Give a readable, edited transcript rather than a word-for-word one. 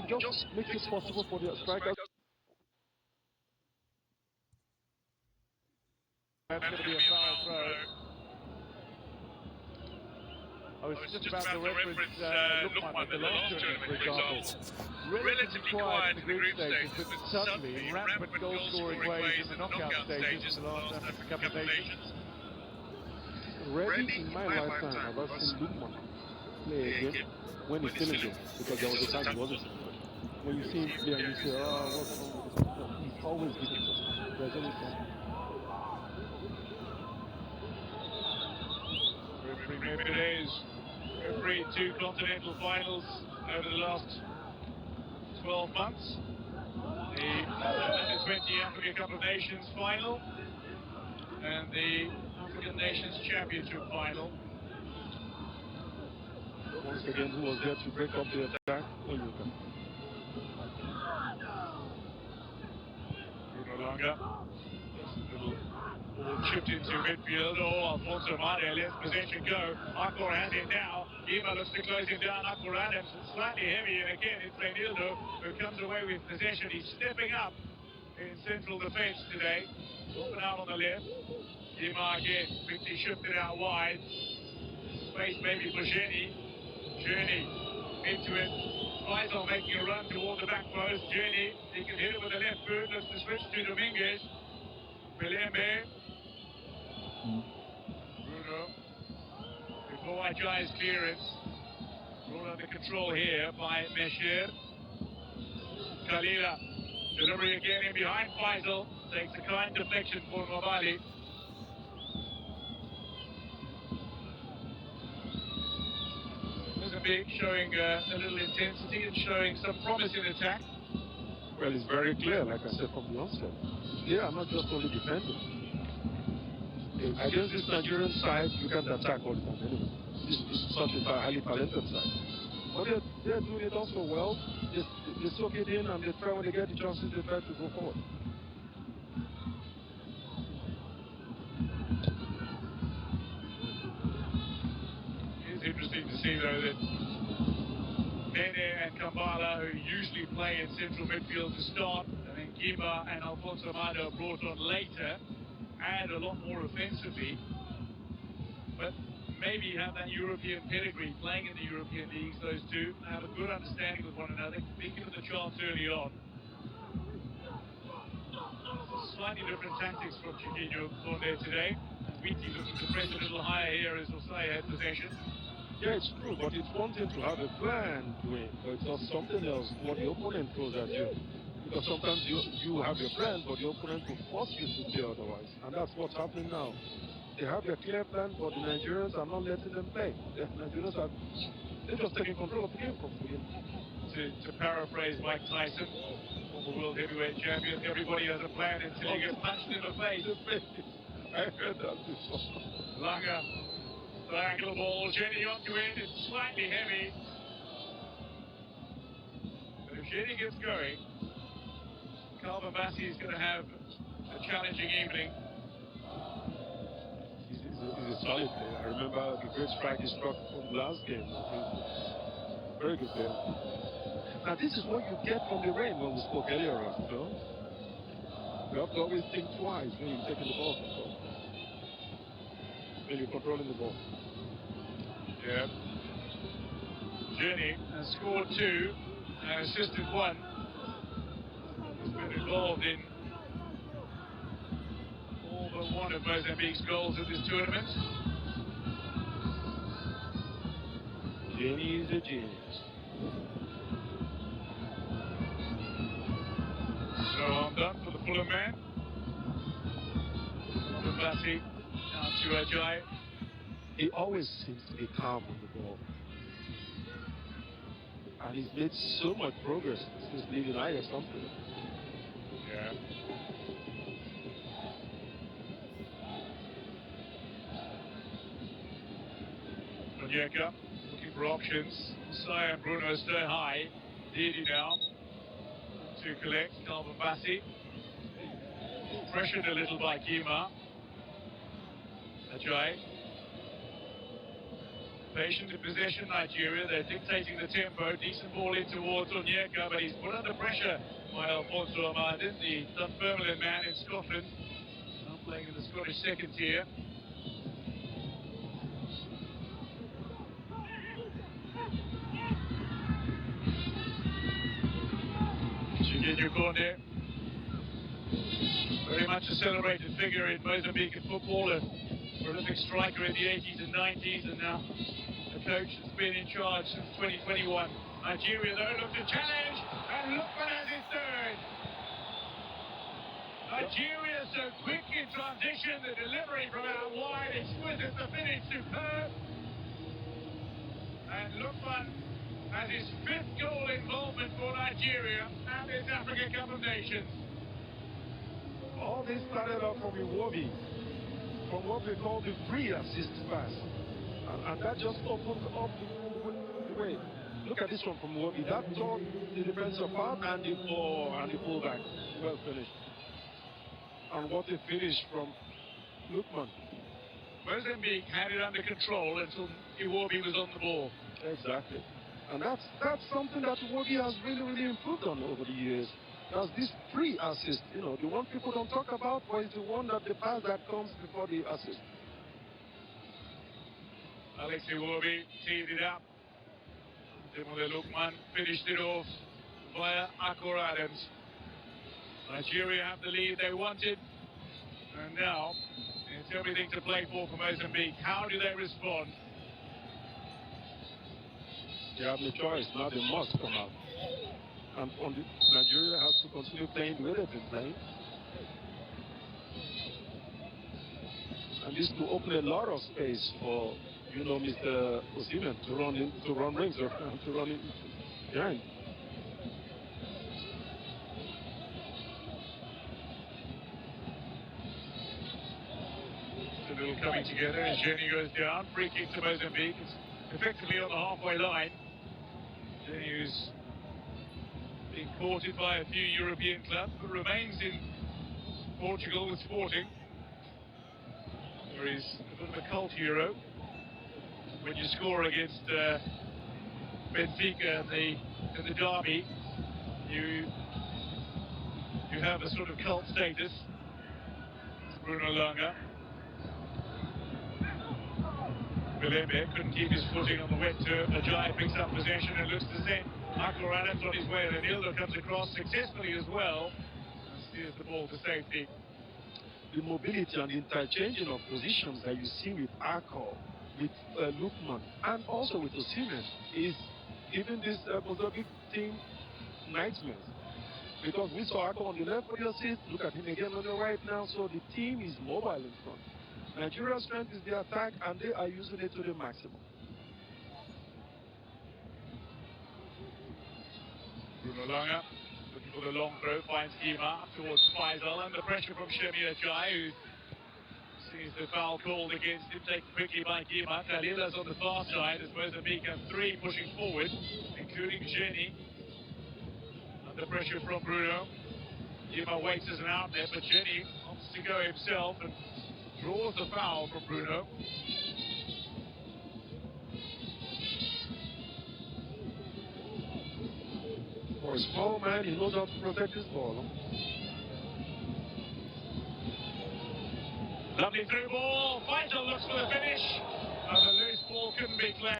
just makes it possible for the strikers. That's going to be a foul throw. I was just about to reference Lukman at the last tournament, for example. Relatively quiet in the group stages, but suddenly rampant goal-scoring ways in the knockout stages in the last African Cup of Nations. Rarely in my lifetime have I seen Lukman play a game when he's still injured, because there was a time he wasn't injured. When you see him play and you say, oh, what's wrong with this? No, he's always giving best. There's always something. Referee Memphis refereed 2 continental finals over the last 12 months. The Under-20 Africa Cup of Nations final and the African Nations Championship final. Once again, who was there to break up the attack? Onyeka. Bruno Langa. Little ball chipped into midfield. Oh, Alfonso Made lets possession go. Akor has it now. Ima looks to close him down. Akor Adams slightly heavy, and again it's Reinildo who comes away with possession. He's stepping up in central defence today. Open out on the left. Ima again quickly shifted out wide. Space maybe for Jenny. Jenny into it. Faisal making a run toward the back post. Jenny, he can hit it with the left foot. Looks to switch to Dominguez. Pelembe. Bruno. Before Ajay's clearance. Brought under control here by Mesher. Khalila. Delivery again in behind Faisal. Takes a kind deflection for Mobali. Mozambique showing a little intensity and showing some promise in attack. Well, it's very clear, like I said from the onset. They are not just only defending. Against this Nigerian side, you can't attack all the time anyway. This is such a highly talented side. But they're doing it also well. They soak it in, and they try, when they get the chances, they try to go forward. It's interesting to see, though, that Nene and Kambala, who usually play in central midfield to start, and then Gimba and Alfonso Mado brought on later, add a lot more offensively. But maybe have that European pedigree, playing in the European leagues, those two, have a good understanding with one another, be given the chance early on. Slightly different tactics from Chiquinho Conde today. Wheaty looking to press a little higher here as Osei had possession. Yeah, it's true, but it's one thing to have a plan doing, but it's not something else what the opponent throws at you. Because sometimes you have your plan, but the opponent will force you to play otherwise. And that's what's happening now. They have their clear plan, but the Nigerians are not letting them play. The Nigerians they're just taking control of the game from the beginning. To paraphrase Mike Tyson, former world heavyweight champion, everybody has a plan until you get punched in the face. I heard that before. Langa, triangle ball, Jenny onto it, it's slightly heavy. But if Jenny gets going, Calvin Bassey is going to have a challenging evening. He's a solid player. I remember the great strike he struck from the last game. Very good player. Now this is what you get from the rain when we spoke earlier on, you know? You have to always think twice when you're taking the ball control. When you're controlling the ball. Yeah. Jenny has scored 2 and assisted 1. He's been involved in all but one of Mozambique's goals at this tournament. Jenny is a genius. So I'm done for the Fulham man. Bassey down to Ajay. He always seems to be calm on the ball. And he's made so much progress since leaving Ajax something. Yeah. Onyeka looking for options. Sai and Bruno stay high. Didi now to collect. Calvin Bassey. Pressured a little by Kima. Ajay. Patient in possession, Nigeria. They're dictating the tempo. Decent ball in towards Onyeka, but he's put under pressure by Alfonso Amandin, the Dunfermline man in Scotland. Now playing in the Scottish second tier. Chiquinho Conde. Very much a celebrated figure in Mozambican football. A prolific striker in the 80s and 90s, and now the coach has been in charge since 2021. Nigeria, though, look to challenge, and look what has his third. Nigeria so quick in transition, the delivery from out wide, exquisite, the finish superb. And Lukman has his 5th goal involvement for Nigeria and this African Cup of Nations. All this started off from Iwobi, from what we call the free assist pass. And that just opened up the way. Look at this one from Iwobi. That taught the defensive part and the fullback. Well finished. And what a finish from Lukman. Mozambique had it under control until Iwobi was on the ball. Exactly. And that's something that Iwobi has really improved on over the years. That's this pre-assist, the one people don't talk about, but it's the one that the pass that comes before the assist. Alex Iwobi teed it up. Demole Lukman finished it off via Akor Adams. Nigeria have the lead they wanted, and now it's everything to play for Mozambique. How do they respond? They have no choice. Now they must come out. And Nigeria has to continue playing the way they've been playing. And this will open a lot of space for, Mr. Osimhen to run rings or to run in behind. It's a little coming together as Jenny goes down. Free kick to Mozambique. It's effectively on the halfway line. Jenny, who's being courted by a few European clubs, but remains in Portugal with Sporting, where he's a bit of a cult hero. When you score against Benfica in the derby, you have a sort of cult status. Bruno Langa. Bilembe couldn't keep his footing on the wet turf. Ajayi picks up possession and looks to send Akor Adams on his way, and Ildo comes across successfully as well and steers the ball to safety. The mobility and interchanging of positions that you see with Akor, with Lukman, and also with Osimhen is giving this Mozambique team nightmares. Because we saw Akor on the left for the assist, look at him again on the right now, so the team is mobile in front. Nigeria's strength is the attack, and they are using it to the maximum. Bruno Langa looking for the long throw, finds Gima up towards Faisal, under pressure from Shemi Ajayi, who sees the foul called against him, taken quickly by Gima. Khalila's on the far side as Mozambique have 3 pushing forward, including Jenny. Under pressure from Bruno. Gima waits as an outlet, but Jenny wants to go himself and draws the foul from Bruno. For a small man, he knows how to protect his ball. Lovely through ball. Faisal looks for the finish. And the loose ball couldn't be cleared.